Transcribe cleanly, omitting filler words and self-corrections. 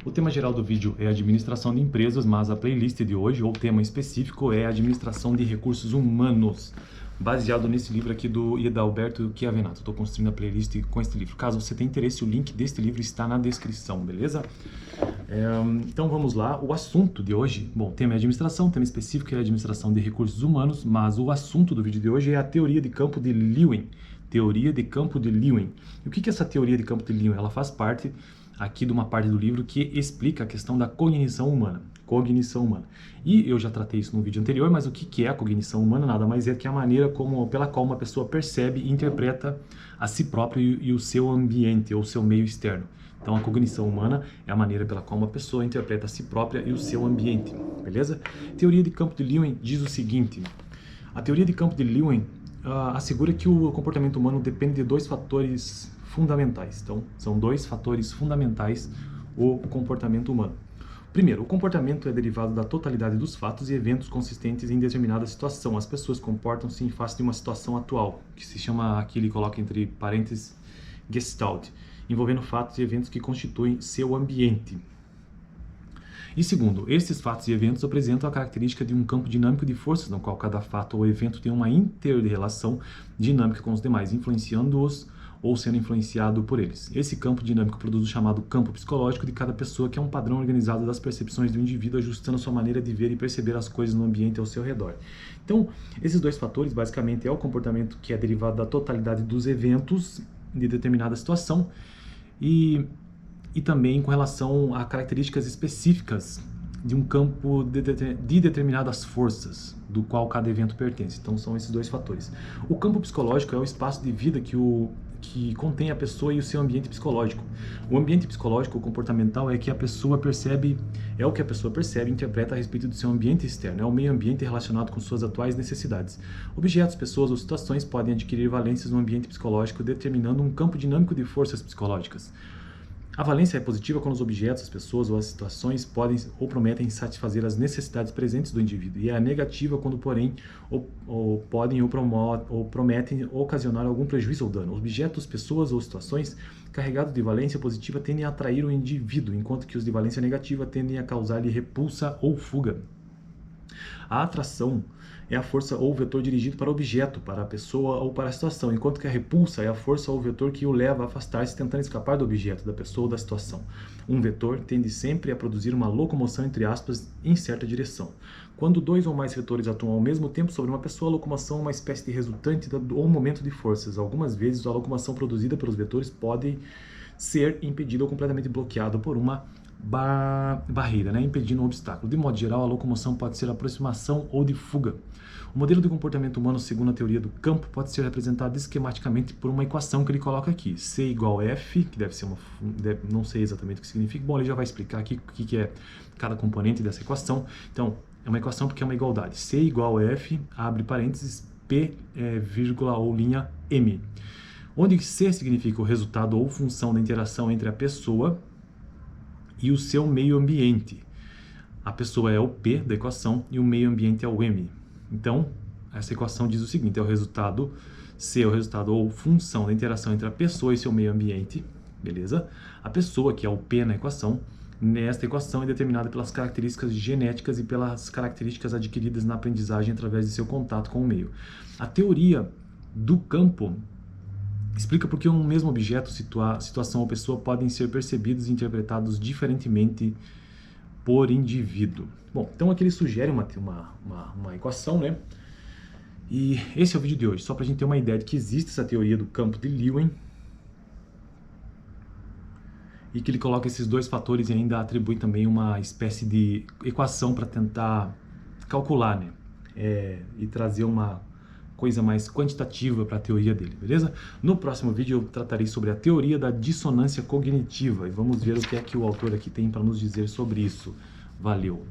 O tema geral do vídeo é administração de empresas, mas a playlist de hoje, ou tema específico, é administração de recursos humanos, baseado nesse livro aqui do Adalberto Chiavenato. Estou construindo a playlist com este livro. Caso você tenha interesse, o link deste livro está na descrição, beleza? Então vamos lá. O assunto de hoje, bom, o tema é administração, o tema específico é administração de recursos humanos, mas o assunto do vídeo de hoje é a teoria de campo de Lewin. Teoria de campo de Lewin. E o que é essa teoria de campo de Lewin? Ela faz parte aqui de uma parte do livro que explica a questão da cognição humana. Cognição humana. E eu já tratei isso no vídeo anterior, mas o que é a cognição humana? Nada mais é que a maneira pela qual uma pessoa percebe e interpreta a si própria e o seu ambiente, ou o seu meio externo. Então, a cognição humana é a maneira pela qual uma pessoa interpreta a si própria e o seu ambiente, beleza? Teoria de campo de Lewin diz o seguinte: a teoria de campo de Lewin assegura que o comportamento humano depende de dois fatores fundamentais. Então, são dois fatores fundamentais o comportamento humano. Primeiro, o comportamento é derivado da totalidade dos fatos e eventos consistentes em determinada situação. As pessoas comportam-se em face de uma situação atual, que se chama, aqui ele coloca entre parênteses, Gestalt, envolvendo fatos e eventos que constituem seu ambiente. E segundo, esses fatos e eventos apresentam a característica de um campo dinâmico de forças, no qual cada fato ou evento tem uma inter-relação dinâmica com os demais, influenciando-os ou sendo influenciado por eles. Esse campo dinâmico produz o chamado campo psicológico de cada pessoa, que é um padrão organizado das percepções do indivíduo, ajustando sua maneira de ver e perceber as coisas no ambiente ao seu redor. Então, esses dois fatores, basicamente, é o comportamento que é derivado da totalidade dos eventos de determinada situação e também com relação a características específicas de um campo de determinadas forças, do qual cada evento pertence. Então, são esses dois fatores. O campo psicológico é o espaço de vida que contém a pessoa e o seu ambiente psicológico. O ambiente psicológico comportamental é que a pessoa percebe, é o que a pessoa percebe e interpreta a respeito do seu ambiente externo, é o meio ambiente relacionado com suas atuais necessidades. Objetos, pessoas ou situações podem adquirir valências no ambiente psicológico, determinando um campo dinâmico de forças psicológicas. A valência é positiva quando os objetos, as pessoas ou as situações podem ou prometem satisfazer as necessidades presentes do indivíduo, e é negativa quando, porém, podem ou prometem ocasionar algum prejuízo ou dano. Objetos, pessoas ou situações carregados de valência positiva tendem a atrair o indivíduo, enquanto que os de valência negativa tendem a causar-lhe repulsa ou fuga. A atração é a força ou vetor dirigido para o objeto, para a pessoa ou para a situação, enquanto que a repulsa é a força ou vetor que o leva a afastar-se, tentando escapar do objeto, da pessoa ou da situação. Um vetor tende sempre a produzir uma locomoção, entre aspas, em certa direção. Quando dois ou mais vetores atuam ao mesmo tempo sobre uma pessoa, a locomoção é uma espécie de resultante ou momento de forças. Algumas vezes, a locomoção produzida pelos vetores pode ser impedida ou completamente bloqueada por uma barreira, impedindo um obstáculo. De modo geral, a locomoção pode ser aproximação ou de fuga. O modelo de comportamento humano, segundo a teoria do campo, pode ser representado esquematicamente por uma equação que ele coloca aqui. C igual F, que deve ser não sei exatamente o que significa. Bom, ele já vai explicar aqui o que é cada componente dessa equação. Então, é uma equação porque é uma igualdade. C igual F, abre parênteses, P, vírgula ou linha M. Onde C significa o resultado ou função da interação entre a pessoa e o seu meio ambiente. A pessoa é o P da equação e o meio ambiente é o M. Então, essa equação diz o seguinte: é o resultado, C é o resultado ou função da interação entre a pessoa e seu meio ambiente, beleza? A pessoa, que é o P na equação, nesta equação é determinada pelas características genéticas e pelas características adquiridas na aprendizagem através de seu contato com o meio. A teoria do campo explica por que um mesmo objeto, situação ou pessoa podem ser percebidos e interpretados diferentemente por indivíduo. Bom, então aqui ele sugere uma equação, E esse é o vídeo de hoje, só para a gente ter uma ideia de que existe essa teoria do campo de Lewin e que ele coloca esses dois fatores e ainda atribui também uma espécie de equação para tentar calcular, e trazer uma coisa mais quantitativa para a teoria dele, beleza? No próximo vídeo eu tratarei sobre a teoria da dissonância cognitiva e vamos ver o que é que o autor aqui tem para nos dizer sobre isso. Valeu!